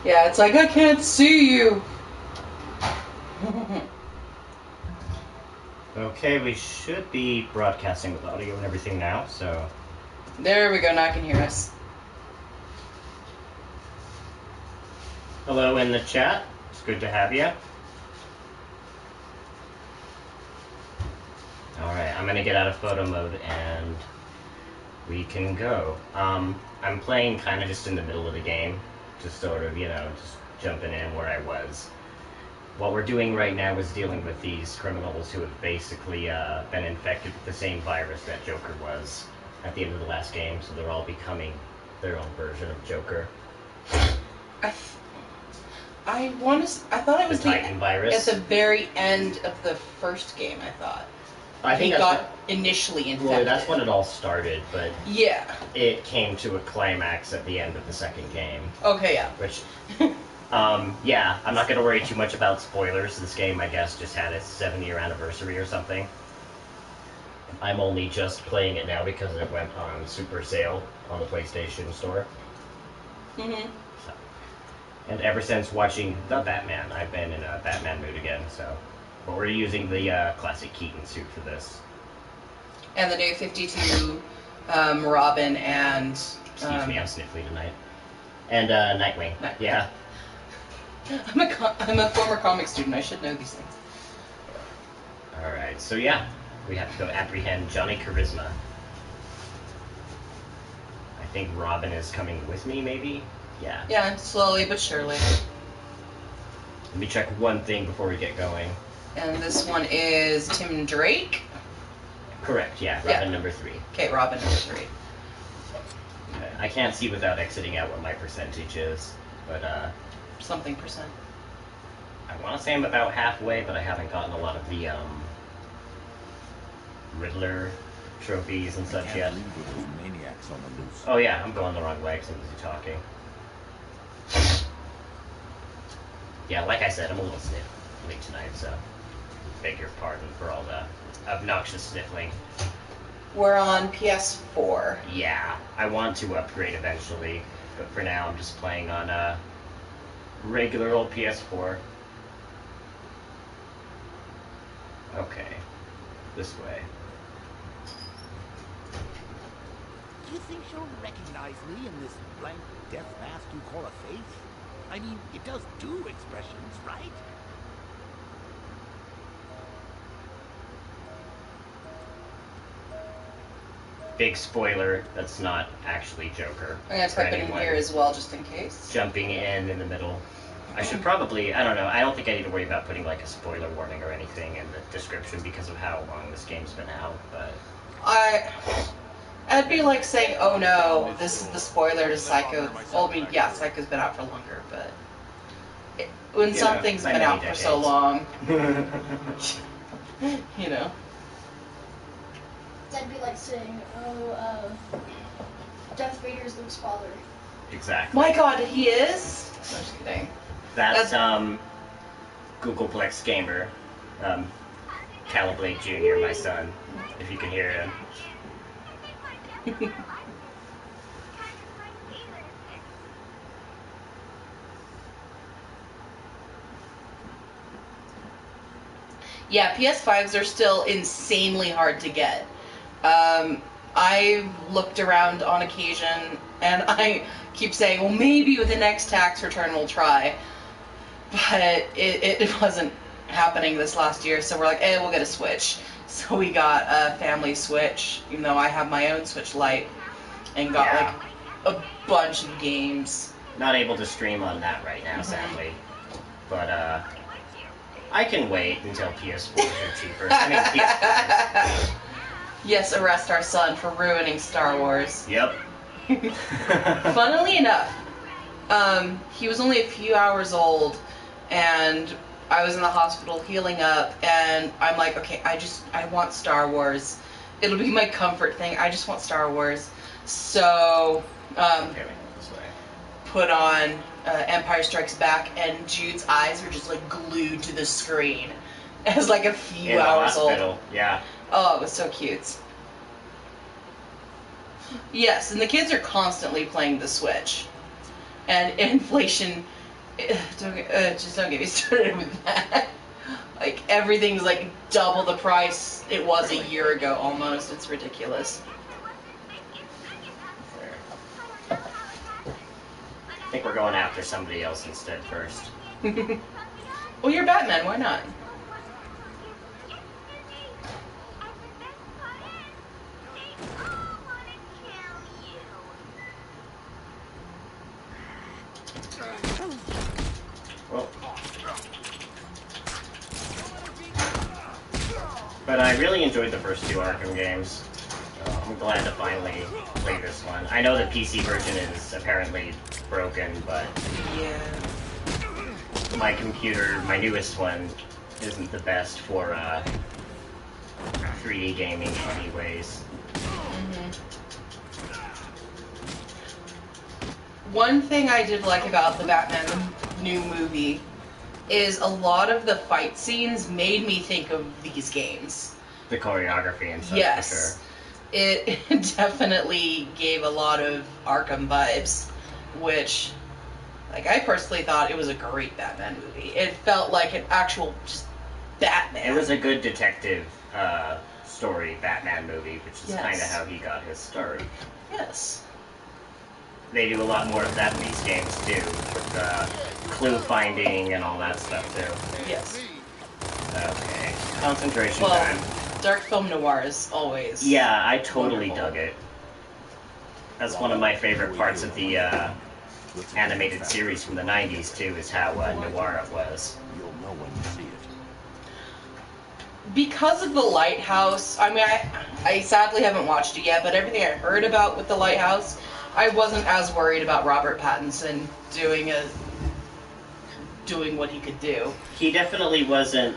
Yeah, it's like, I can't see you. Okay, we should be broadcasting with audio and everything now, so... There we go, now I can hear us. Hello in the chat. It's good to have you. Alright, I'm gonna get out of photo mode and we can go. I'm playing kind of just in the middle of the game, just sort of, just jumping in where I was. What we're doing right now is dealing with these criminals who have basically been infected with the same virus that Joker was at the end of the last game, so they're all becoming their own version of Joker. I thought it was the Titan virus at the very end of the first game. I thought. I think he got initially infected. Well, that's when it all started, but yeah, it came to a climax at the end of the second game. Okay, yeah. Which, yeah, I'm not going to worry too much about spoilers. This game, I guess, just had its 7-year anniversary or something. I'm only just playing it now because it went on super sale on the PlayStation Store. Mm-hmm. So, and ever since watching The Batman, I've been in a Batman mood again, so... But we're using the classic Keaton suit for this. And the new 52 Robin and... Excuse me, I'm sniffly tonight. And Nightwing. Yeah. I'm a former comic student. I should know these things. Alright, so yeah. We have to go apprehend Johnny Charisma. I think Robin is coming with me, maybe? Yeah. Yeah, slowly but surely. Let me check one thing before we get going. And this one is Tim Drake? Correct, yeah. Robin number 3. Okay, Robin number 3. Okay. I can't see without exiting out what my percentage is, but something percent. I want to say I'm about halfway, but I haven't gotten a lot of the Riddler trophies and such yet. Oh yeah, I'm going the wrong way because I'm busy talking. Yeah, like I said, I'm a little sniffly tonight, so beg your pardon for all the obnoxious sniffling. We're on PS4. Yeah, I want to upgrade eventually, but for now I'm just playing on a regular old PS4. Okay, this way. Do you think she'll recognize me in this blank death mask you call a face? I mean, it does do expressions, right? Big spoiler, that's not actually Joker. I'm going to type it in here as well, just in case. Jumping in the middle. I should probably, I don't know, I don't think I need to worry about putting like a spoiler warning or anything in the description because of how long this game's been out, but... I'd be like saying, oh no, this is the spoiler to Psycho. Well, I mean, yeah, Psycho's been out for longer, but... when something's been out for so long... you know. That'd be like saying, oh, Darth Vader's Luke's father. Exactly. My god, he is? I'm just kidding. That's Googolplex Gamer. Kalablade Jr., my son, if you can hear him. Yeah, PS5s are still insanely hard to get. I looked around on occasion, and I keep saying, well, maybe with the next tax return we'll try. But it wasn't happening this last year, so we're like, we'll get a Switch. So we got a family Switch, even though I have my own Switch Lite, and got like a bunch of games. Not able to stream on that right now, sadly. But, I can wait until PS4s are cheaper. I mean, PS4s. Yes, arrest our son for ruining Star Wars. Yep. Funnily enough, he was only a few hours old, and I was in the hospital healing up, and I'm like, okay, I want Star Wars. It'll be my comfort thing. I just want Star Wars. So, put on Empire Strikes Back, and Jude's eyes were just like glued to the screen as like a few hours old. Yeah. Oh, it was so cute. Yes, and the kids are constantly playing the Switch. And inflation Just don't get me started with that. Like, everything's like double the price it was a year ago almost. It's ridiculous. I think we're going after somebody else instead first. Well, you're Batman, why not? Well, but I really enjoyed the first two Arkham games. I'm glad to finally play this one. I know the PC version is apparently broken, but Yeah. my computer, my newest one, isn't the best for 3D gaming anyways. One thing I did like about the Batman new movie is a lot of the fight scenes made me think of these games. The choreography and stuff, Yes. for sure. It definitely gave a lot of Arkham vibes, which, like, I personally thought it was a great Batman movie. It felt like an actual just Batman. It was a good detective story Batman movie, which is Yes. kind of how he got his start. Yes. They do a lot more of that in these games too, with clue finding and all that stuff too. Yes. Okay, concentration Well, time. dark film noir is always... Yeah, I totally wonderful. dug it. That's one of my favorite parts of the animated series from the 90s too, is how noir it was. You'll know when you see it. Because of the lighthouse, I mean, I sadly haven't watched it yet, but everything I heard about with the lighthouse, I wasn't as worried about Robert Pattinson doing what he could do. He definitely wasn't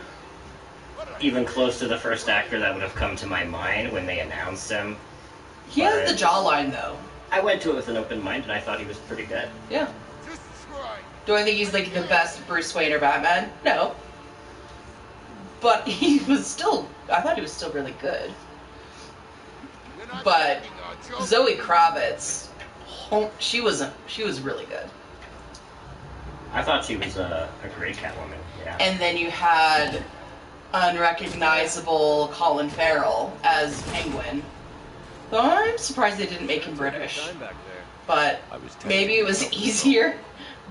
even close to the first actor that would have come to my mind when they announced him. He has the jawline, though. I went to it with an open mind, and I thought he was pretty good. Yeah. Do I think he's like the best Bruce Wayne or Batman? No. But he was still, I thought he was still really good. But Zoe Kravitz, she was really good. I thought she was a great Catwoman, yeah. And then you had unrecognizable Colin Farrell as Penguin. So I'm surprised they didn't make him British. But maybe it was easier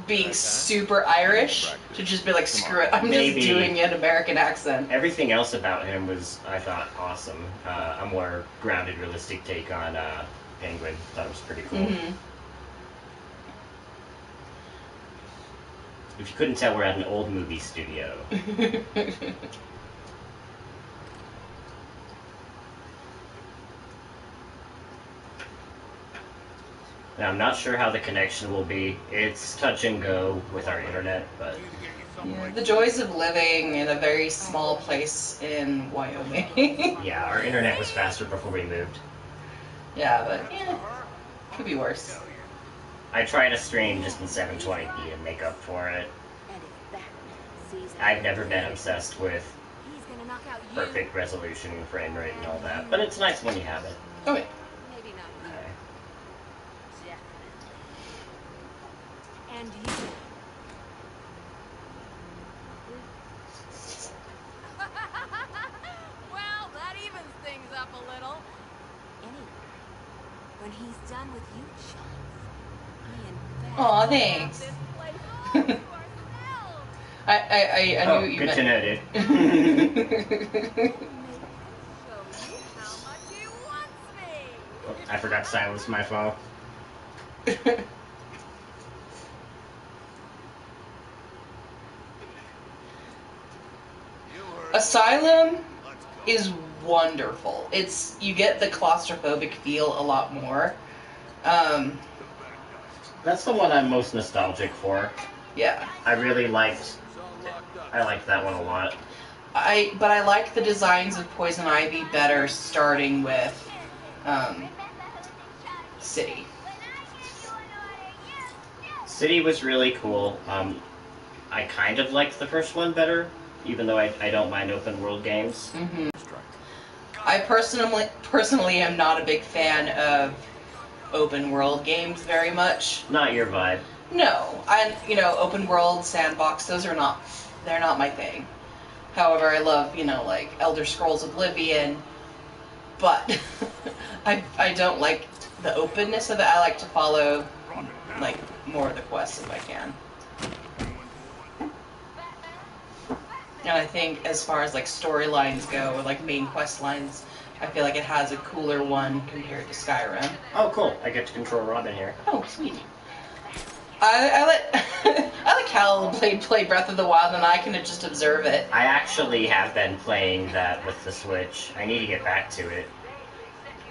being super Irish to just be like, screw it, I'm Maybe. just doing an American accent. Everything else about him was, I thought, awesome. A more grounded, realistic take on Penguin. That was pretty cool. Mm-hmm. If you couldn't tell, we're at an old movie studio. Now, I'm not sure how the connection will be. It's touch and go with our internet, but... Yeah, the joys of living in a very small place in Wyoming. Yeah, our internet was faster before we moved. Yeah, but yeah, could be worse. I try to stream just in 720p to make up for it. I've never been obsessed with perfect resolution, frame rate, and all that, but it's nice when you have it. Okay. Maybe not you. Okay. Definitely. And you. Well, that evens things up a little. Anyway, when he's done with you, chums, me and Beth Aw, will thanks. have this place all to ourselves. I knew what you good meant. to know, dude. Maybe I can show you how much he wants me. I forgot to silence my phone. Asylum is wonderful. You get the claustrophobic feel a lot more. That's the one I'm most nostalgic for. Yeah. I liked that one a lot. But I like the designs of Poison Ivy better starting with City. City was really cool. I kind of liked the first one better, even though I don't mind open world games. Mm-hmm. I personally am not a big fan of open world games very much. Not your vibe. No, and open world sandbox. Those are not. They're not my thing. However, I love like Elder Scrolls Oblivion, but I don't like the openness of it. I like to follow like more of the quests if I can. And I think as far as like storylines go, or like main quest lines, I feel like it has a cooler one compared to Skyrim. Oh, cool! I get to control Robin here. Oh, sweet. I let I let Kalablade play Breath of the Wild, and I can just observe it. I actually have been playing that with the Switch. I need to get back to it.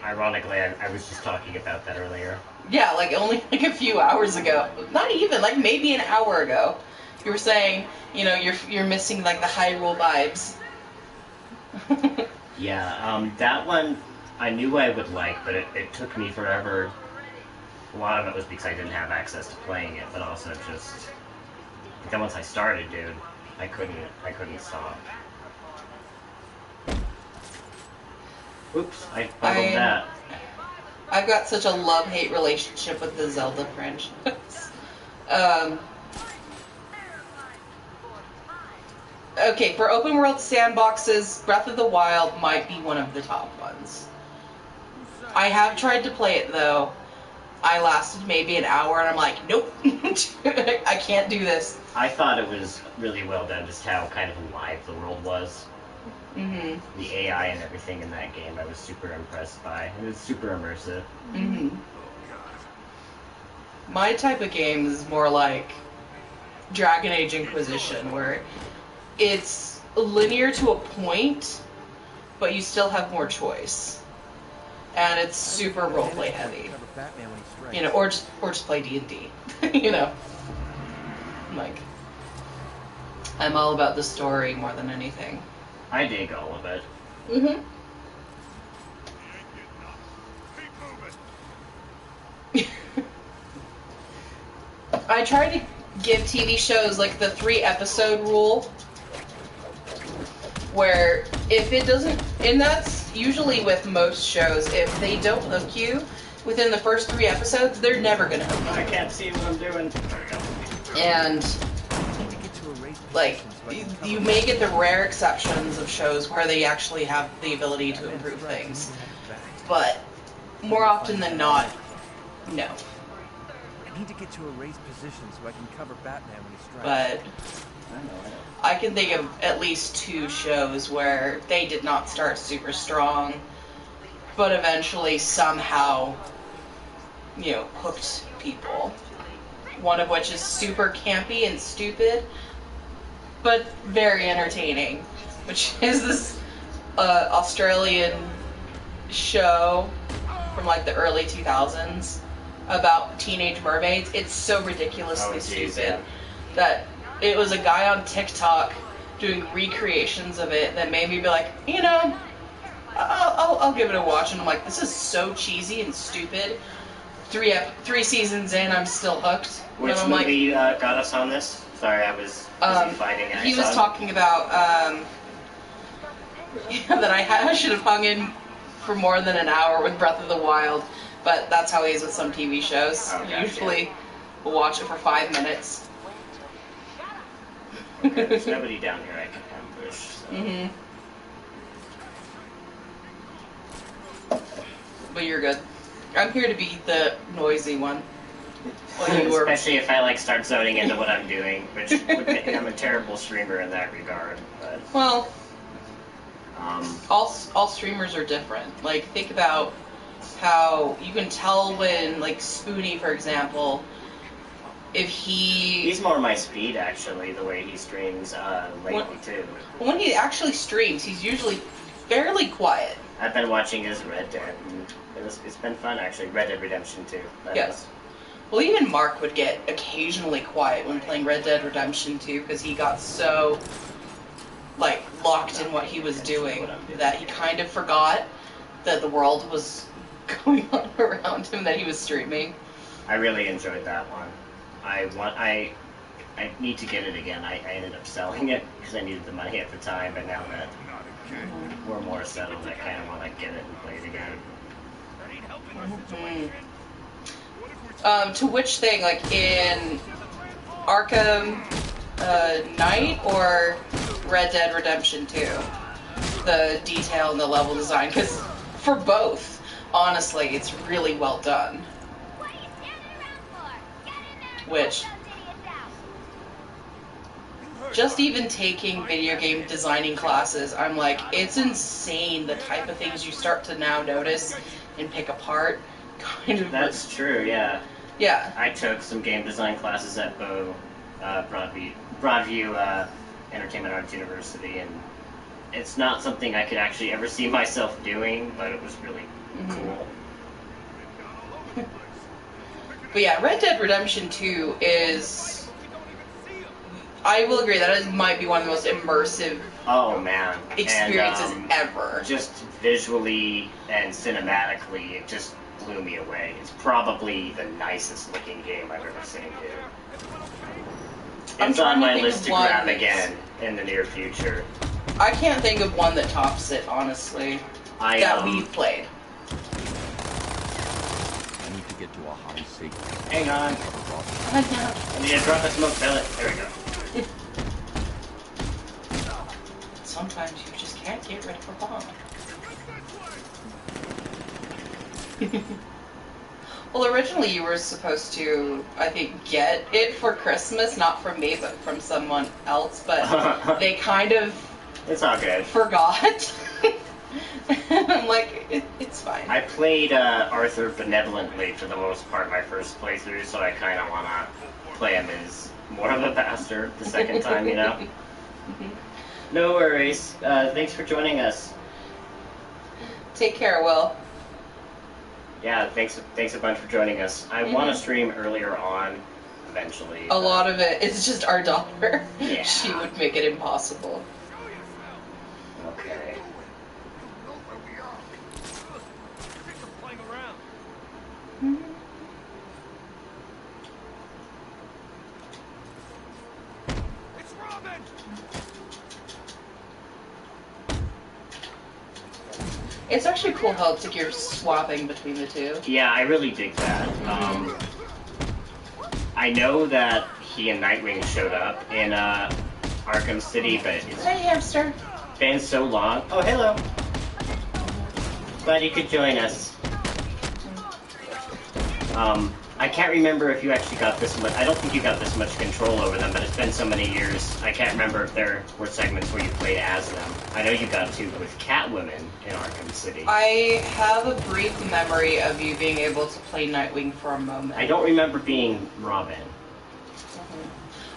Ironically, I was just talking about that earlier. Yeah, like only like a few hours ago. Not even, like maybe an hour ago. You were saying, you're missing like the Hyrule vibes. Yeah, that one I knew I would like, but it took me forever. A lot of it was because I didn't have access to playing it, but also just then once I started, dude, I couldn't stop. Oops, I fumbled that. I've got such a love-hate relationship with the Zelda franchise. Okay, for open world sandboxes, Breath of the Wild might be one of the top ones. I have tried to play it though. I lasted maybe an hour and I'm like, nope, I can't do this. I thought it was really well done, just how kind of alive the world was. Mm-hmm. The AI and everything in that game I was super impressed by. It was super immersive. Mm-hmm. My type of game is more like Dragon Age Inquisition, where it's linear to a point, but you still have more choice. And it's super roleplay heavy. Or just play D&D. Like, I'm all about the story more than anything. I dig all of it. Mm-hmm. I try to give TV shows like the 3-episode rule, where if it doesn't, and that's usually with most shows, if they don't hook you within the first 3 episodes, they're never gonna hook you. I can't see what I'm doing. And like, you may get the rare exceptions of shows where they actually have the ability to improve things, but more often than not, no. I need to get to a raised position so I can cover Batman when he strikes. But I can think of at least 2 shows where they did not start super strong, but eventually somehow, hooked people. One of which is super campy and stupid, but very entertaining, which is this Australian show from like the early 2000s about teenage mermaids. It's so ridiculously stupid that it was a guy on TikTok doing recreations of it that made me be like, I'll give it a watch. And I'm like, this is so cheesy and stupid. 3 seasons in, I'm still hooked. Which movie got us on this? Sorry, I was busy fighting. And he was talking about that I should have hung in for more than an hour with Breath of the Wild, but that's how he is with some TV shows. Usually, we'll watch it for 5 minutes. Okay, there's nobody down here I can ambush. So. Mm-hmm. But you're good. I'm here to be the noisy one. Especially if I start zoning into what I'm doing, which would make, I'm a terrible streamer in that regard. But well, all streamers are different. Like, think about how you can tell when, like, Spoonie, for example, if he's more my speed, actually, the way he streams lately too. When he actually streams, he's usually fairly quiet. I've been watching his Red Dead, and it's been fun, actually. Red Dead Redemption 2. Yes. Well, even Mark would get occasionally quiet when playing Red Dead Redemption 2 because he got so, locked in what he was doing that he kind of forgot that the world was going on around him, that he was streaming. I really enjoyed that one. I need to get it again. I ended up selling it because I needed the money at the time, but now that we're more settled, I kind of want to get it and play it again. Mm-hmm. To which thing? Like in Arkham Knight or Red Dead Redemption 2? The detail and the level design, because for both, honestly, it's really well done. Which, just even taking video game designing classes, I'm like, it's insane the type of things you start to now notice and pick apart. Kind of. That's true, yeah. Yeah. I took some game design classes at Broadview Entertainment Arts University, and it's not something I could actually ever see myself doing, but it was really cool. But yeah, Red Dead Redemption 2 is... I will agree, that might be one of the most immersive experiences ever. Just visually and cinematically, it just blew me away. It's probably the nicest looking game I've ever seen, dude. It's on my list to grab again in the near future. I can't think of one that tops it, honestly, that we've played. I need to get to a high safety. Hang on. I need to drop a smoke pellet. There we go. Sometimes you just can't get rid of a bomb. Well, originally you were supposed to, I think, get it for Christmas, not from me, but from someone else, but they kind of... It's all good. Forgot. I'm like, it's fine. I played Arthur benevolently for the most part my first playthrough, so I kind of want to play him as more of a bastard the second time, you know? No worries. Thanks for joining us. Take care, Will. Yeah, thanks a bunch for joining us. I want to stream earlier on, eventually. A lot of it is just our daughter. Yeah. She would make it impossible. Okay. It's Robin! It's actually cool how it's like you're swapping between the two. Yeah, I really dig that. I know that he and Nightwing showed up in Arkham City, but it's Hey, hamster. been so long. Oh, hello. Glad you could join us. I can't remember if you actually got this much. I don't think you got this much control over them, but it's been so many years. I can't remember if there were segments where you played as them. I know you got to with Catwoman in Arkham City. I have a brief memory of you being able to play Nightwing for a moment. I don't remember being Robin.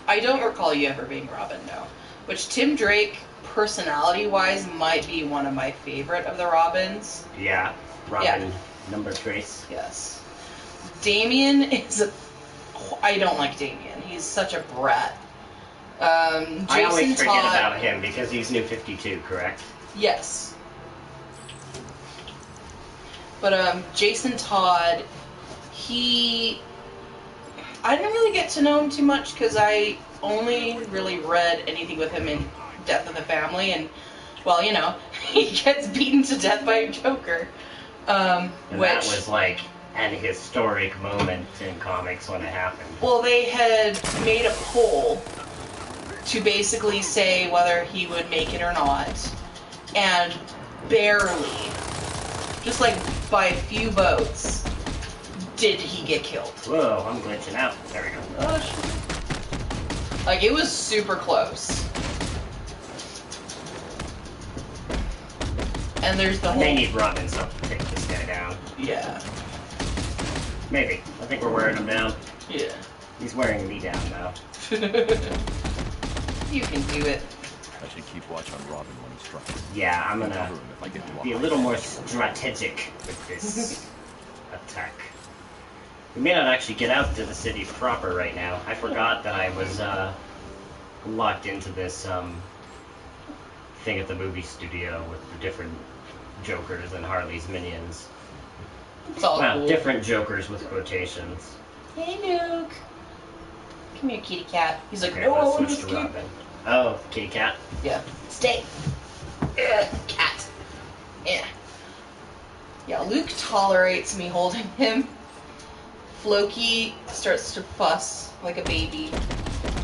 I don't recall you ever being Robin, no. Which Tim Drake, personality-wise, might be one of my favorite of the Robins. Yeah, Robin number trace. Yes. Damien is a... I don't like Damien. He's such a brat. Jason I always forget Todd, about him because he's New 52, correct? Yes. But Jason Todd, I didn't really get to know him too much because I only really read anything with him in Death of the Family, and, well, you know, he gets beaten to death by a Joker. And that was like an historic moment in comics when it happened. Well, they had made a poll to basically say whether he would make it or not, and barely, just like by a few votes, did he get killed. Whoa, I'm glitching out. There we go. Oh, shit. Like, it was super close. And there's the whole... They need Robin to take this guy down. Yeah. Maybe. I think we're wearing him down. Yeah. He's wearing me down now. You can do it. I should keep watch on Robin when he strikes. Yeah, I'm gonna Cover him if I get to be a little more strategic with this attack. We may not actually get out to the city proper right now. I forgot that I was locked into this thing at the movie studio with the different Jokers and Harley's minions. It's all Well, cool. different Jokers with quotations. Hey, Luke. Come here, kitty cat. He's like, Okay, no, I let's want to switch to escape. Robin. Oh, kitty cat. Yeah. Stay. Cat. Yeah. Yeah, Luke tolerates me holding him Floki starts to fuss like a baby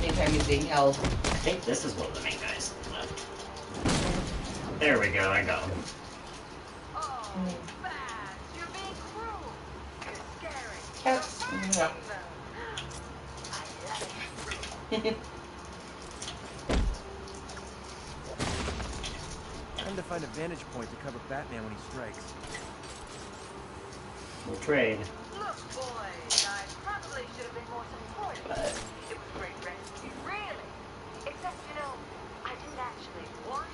anytime he's being held. I think this is one of the main guys left. There we go, I got him. Oh, Baz, you're being cruel. You're scary. Cats. Yeah. I love it. Trying to find a vantage point to cover Batman when he strikes. We'll trade. Look, boys, I probably should have been more supportive. But It was a great rescue, really. Except, you know, I didn't actually want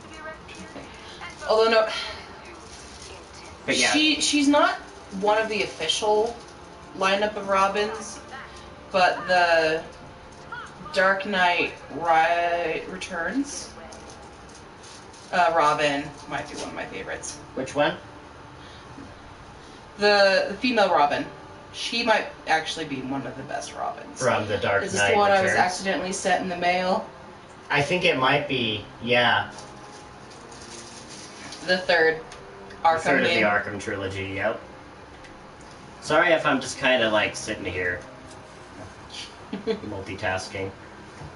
to be rescued. And although no, But yeah. she's not one of the official lineup of Robins, but the Dark Knight Returns Robin might be one of my favorites. Which one? The female Robin. She might actually be one of the best Robins. From the Dark Knight Is this the one I was Returns? accidentally sent in the mail? I think it might be, yeah. The third Arkham Third of the game. Arkham trilogy, yep. Sorry if I'm just kind of like sitting here multitasking.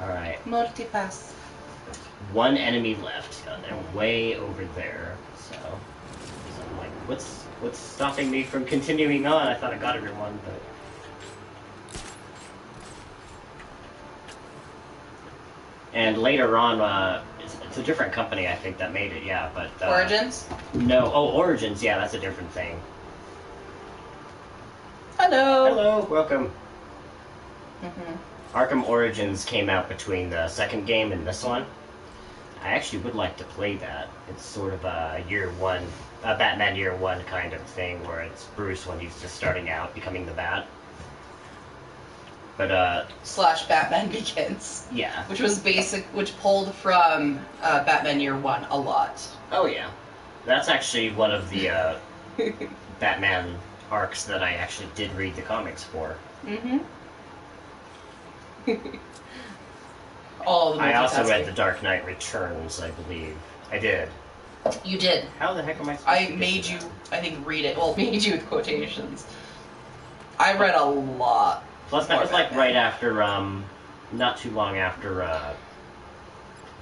Alright. Multipass. One enemy left, and they're way over there, so I'm like, what's stopping me from continuing on? I thought I got everyone, but... And later on, it's a different company, I think, that made it, yeah, but... Origins? No, oh, Origins, yeah, that's a different thing. Hello. Hello, welcome. Mm-hmm. Arkham Origins came out between the second game and this one. I actually would like to play that. It's sort of a Batman Year One kind of thing, where it's Bruce when he's just starting out, becoming the Bat. But / Batman Begins. yeah. Which pulled from Batman Year One a lot. Oh yeah, that's actually one of the Batman arcs that I actually did read the comics for. Mm-hmm. All of the I also read multitasking. The Dark Knight Returns, I believe. I did. You did. How the heck am I supposed I to get made to you, that? I think, read it. Well, made you with quotations. I read a lot. Plus, that more was like Batman. right after, not too long after,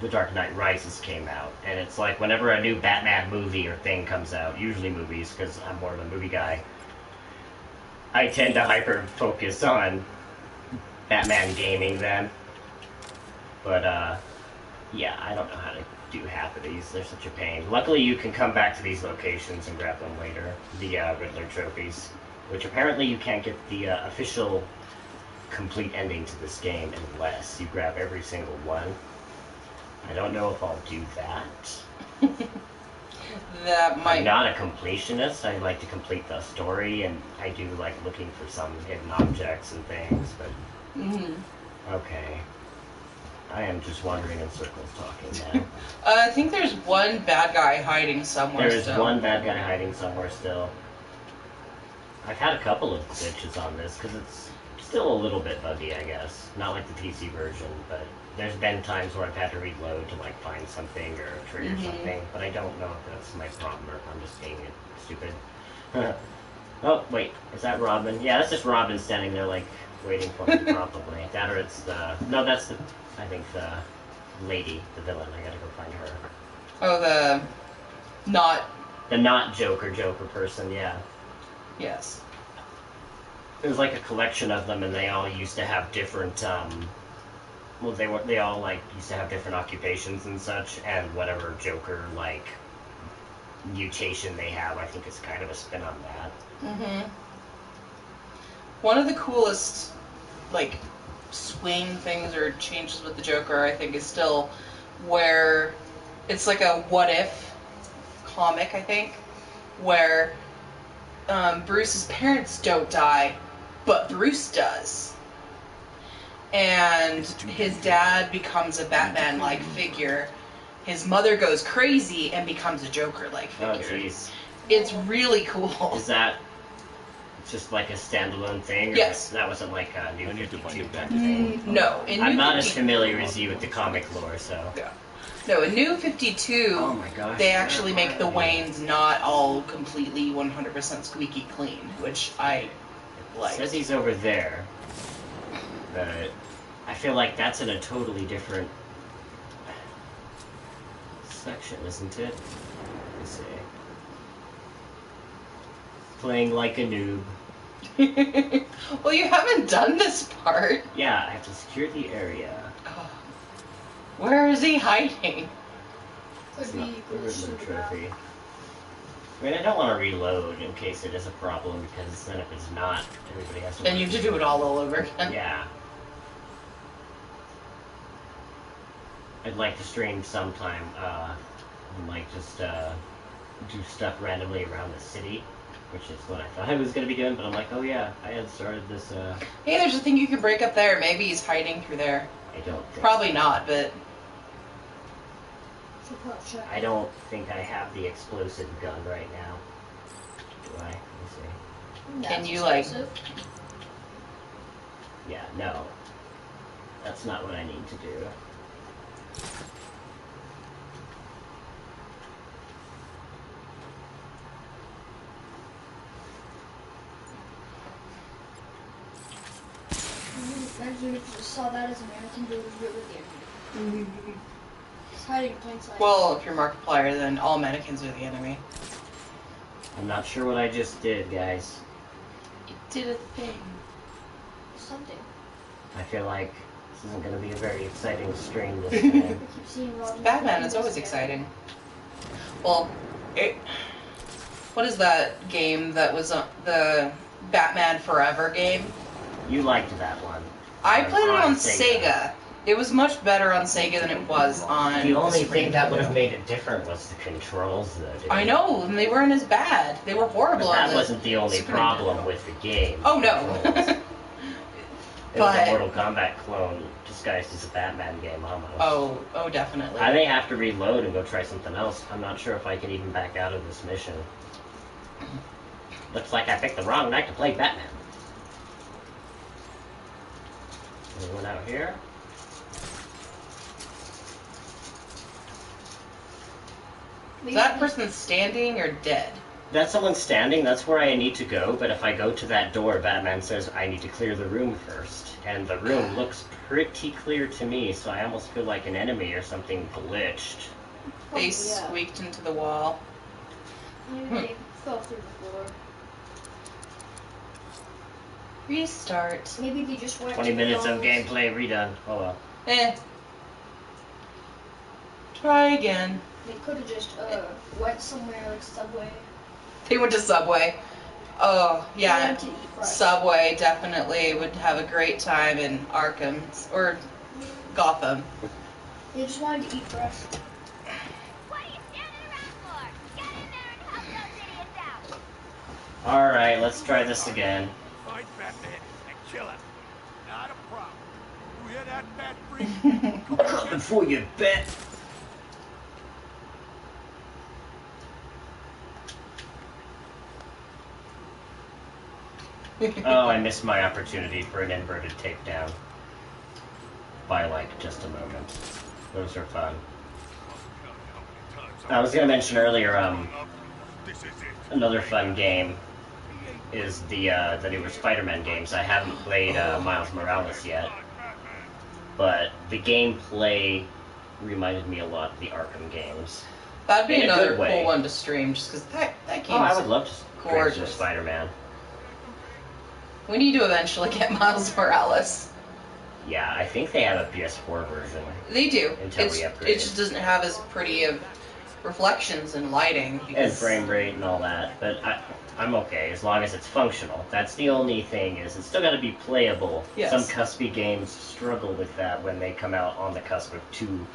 The Dark Knight Rises came out. And it's like, whenever a new Batman movie or thing comes out, usually movies, because I'm more of a movie guy, I tend to hyper-focus on Batman gaming then. But, yeah, I don't know how to do half of these. They're such a pain. Luckily, you can come back to these locations and grab them later. The Riddler trophies. Which apparently you can't get the official complete ending to this game unless you grab every single one. I don't know if I'll do that. That I'm might. not a completionist. I like to complete the story, and I do like looking for some hidden objects and things, but... Mhm. Okay. I am just wandering in circles talking now. I think there's one bad guy hiding somewhere. There is still. one bad guy hiding somewhere still. I've had a couple of glitches on this, because it's still a little bit buggy, I guess. Not like the PC version, but there's been times where I've had to reload to like find something or trigger something, but I don't know if that's my problem or if I'm just being stupid. Oh, wait, is that Robin? Yeah, that's just Robin standing there like waiting for me probably. That or it's the... No, that's the... I think the lady, the villain. I gotta go find her. Oh, The not Joker person, yeah. Yes. There's like a collection of them, and they all used to have different, well, they all like used to have different occupations and such, and whatever Joker like mutation they have, I think is kind of a spin on that. Mm-hmm. One of the coolest, like, swing things or changes with the Joker, I think, is still where it's like a what-if comic, I think, where Bruce's parents don't die, but Bruce does. And his dad becomes a Batman-like figure. His mother goes crazy and becomes a Joker-like Oh, figure. jeez. It's really cool. Is that just like a standalone thing? Or Yes. That wasn't like a New I need to 52 find it type back. thing? No. In I'm New not as 50 familiar as you with the comic lore, so... Yeah. No, in New 52, Oh my gosh. they actually make the Waynes not all completely 100% squeaky clean, which I like. Says he's over there, but I feel like that's in a totally different section, isn't it? Let's see. Playing like a noob. Well, you haven't done this part. Yeah, I have to secure the area. Oh. Where is he hiding? Could It's be not the close to Riddler the ground. trophy. I mean, I don't want to reload in case it is a problem, because then if it's not, everybody has to... Then you have to do it all over again. Yeah. I'd like to stream sometime, and like just do stuff randomly around the city, which is what I thought I was going to be doing, but I'm like, oh yeah, I had started this, Hey, there's a thing you can break up there. Maybe he's hiding through there. I don't think... Probably not, but... I don't think I have the explosive gun right now. Do I? Let me see. Can you, like... Yeah, no. That's not what I need to do. Imagine if you just saw that as a mannequin, but it was really the enemy. It's hiding in plain sight. Well, if you're Markiplier, then all mannequins are the enemy. I'm not sure what I just did, guys. You did a thing. Something. I feel like this isn't going to be a very exciting stream this time. I keep seeing Roger. Batman is always exciting. Well, what is that game that was the Batman Forever game? You liked that one. I played it on Sega. It was much better on Sega than it was on The only Super thing that would have Nintendo. made it different was the controls, though. Dude. I know, and they weren't as bad. They were horrible. But on that the wasn't the only Super problem Nintendo. with the game. Oh no. It was But- a Mortal Kombat clone disguised as a Batman game, almost. Oh, definitely. I may have to reload and go try something else. I'm not sure if I can even back out of this mission. Looks like I picked the wrong night to play Batman. Anyone out here? Is that person standing or dead? That's someone standing, that's where I need to go, but if I go to that door, Batman says I need to clear the room first. And the room looks pretty clear to me, so I almost feel like an enemy or something glitched. They Yeah. squeaked into the wall. Maybe they fell through the floor. Restart. Maybe they just went 20 to the minutes of walls. gameplay redone. Oh well. Try again. They could have just went somewhere like Subway. They went to Subway. Oh, They yeah. went to eat fries. Subway definitely would have a great time in Arkham or Gotham. They just wanted to eat fresh. What are you standing around for? Get in there and help those idiots out. Alright, let's try this again. Find Batman and kill him. Not a problem. You hear that, Bat Freak? Coming for you, bet! Oh, I missed my opportunity for an inverted takedown. By, like, just a moment. Those are fun. I was gonna mention earlier, This is it. another fun game is the newer Spider-Man games. I haven't played Miles Morales yet, but the gameplay reminded me a lot of the Arkham games. That'd be In a another good way. cool one to stream, just because that game Oh, I is would love to stream gorgeous. some Spider-Man. We need to eventually get Miles Morales. Yeah, I think they have a PS4 version. They do. Until we upgrade it just doesn't have as pretty of reflections and lighting. And Because frame rate and all that, but I'm okay as long as it's functional. That's the only thing, is it's still got to be playable. Yes. Some cuspy games struggle with that when they come out on the cusp of 2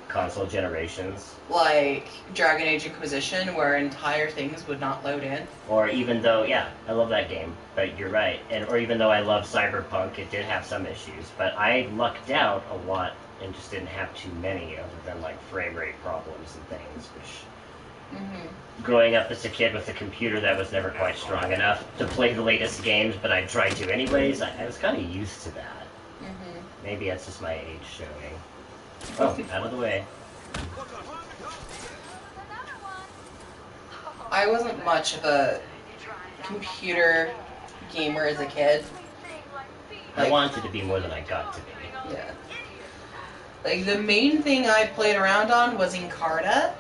console generations. like Dragon Age Inquisition, where entire things would not load in. Or even though, yeah, I love that game, but you're right. Or even though I love Cyberpunk, it did have some issues. But I lucked out a lot and just didn't have too many, other than like frame rate problems and things, which... Growing up as a kid with a computer that was never quite strong enough to play the latest games, but I tried to anyways, I was kind of used to that. Maybe that's just my age showing. Oh, out of the way. I wasn't much of a computer gamer as a kid. I wanted to be more than I got to be. Yeah. Like, the main thing I played around on was Encarta,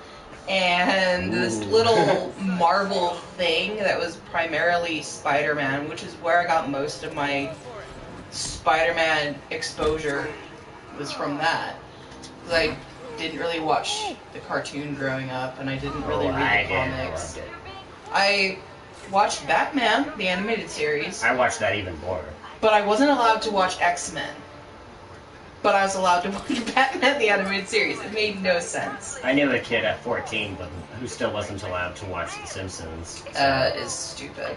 and this Ooh. little Marvel thing that was primarily Spider-Man, which is where I got most of my Spider-Man exposure, was from that. Because I didn't really watch the cartoon growing up, and I didn't really read the comics. Loved it. I watched Batman, the animated series, I watched that even more. but I wasn't allowed to watch X-Men. But I was allowed to watch Batman, the animated series. It made no sense. I knew a kid at 14 but who still wasn't allowed to watch The Simpsons. So. Is stupid.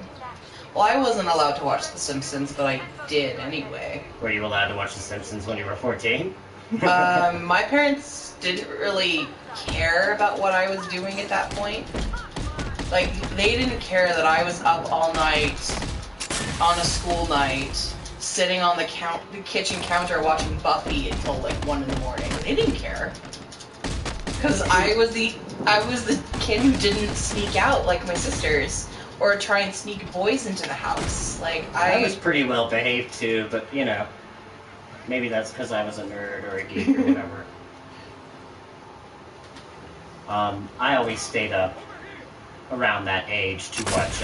Well, I wasn't allowed to watch The Simpsons, but I did anyway. Were you allowed to watch The Simpsons when you were 14? My parents didn't really care about what I was doing at that point. Like, they didn't care that I was up all night on a school night, sitting on the kitchen counter watching Buffy until like 1 in the morning. They didn't care. Because I was the kid who didn't sneak out like my sisters, or try and sneak boys into the house. Like, I was pretty well behaved too, but you know, maybe that's because I was a nerd or a geek or whatever. I always stayed up around that age to watch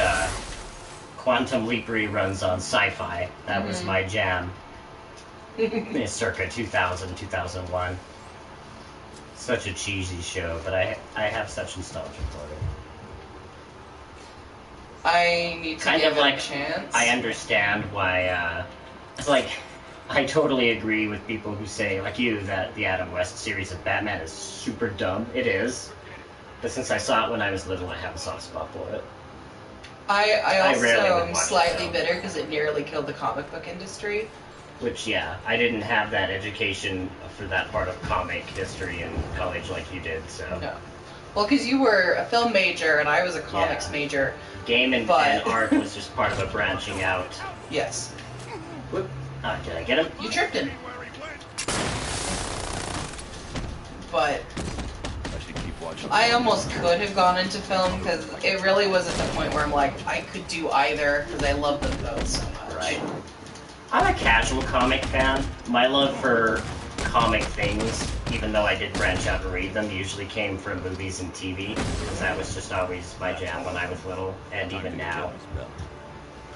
Quantum Leap reruns on Sci-Fi. That was my jam. Circa 2000, 2001. Such a cheesy show, but I have such nostalgia for it. I need to Kind give of it like, a chance. I understand why, it's like, I totally agree with people who say, like you, that the Adam West series of Batman is super dumb. It is. But since I saw it when I was little, I have a soft spot for it. I also rarely would am watch slightly it, though. bitter because it nearly killed the comic book industry. Which, yeah, I didn't have that education for that part of comic history in college like you did, so. No. Well, because you were a film major and I was a comics Yeah. major. Game and art was just part of a branching out. Yes. Whoop. Did I get him? You tripped him. But I should keep watching. I almost could have gone into film because it really was at the point where I'm like, I could do either because I love them both so much. Right. I'm a casual comic fan. My love for comic things, even though I did branch out and read them, usually came from movies and TV, because that was just always my jam when I was little, and even now.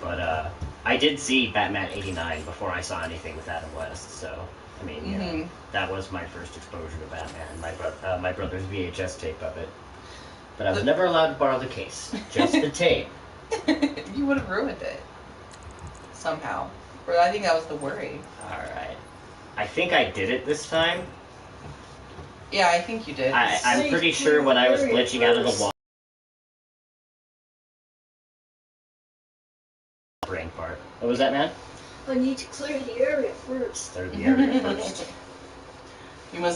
But I did see Batman '89 before I saw anything with Adam West, so I mean, you know, that was my first exposure to Batman. My brother's VHS tape of it, but I was never allowed to borrow the case, just the tape. You would have ruined it somehow. Or I think that was the worry. All right, I think I did it this time. Yeah, I think you did. I'm pretty sure when I was glitching out of the wall. Brain part. What was that, man? I need to clear the area first. Clear the area first. You must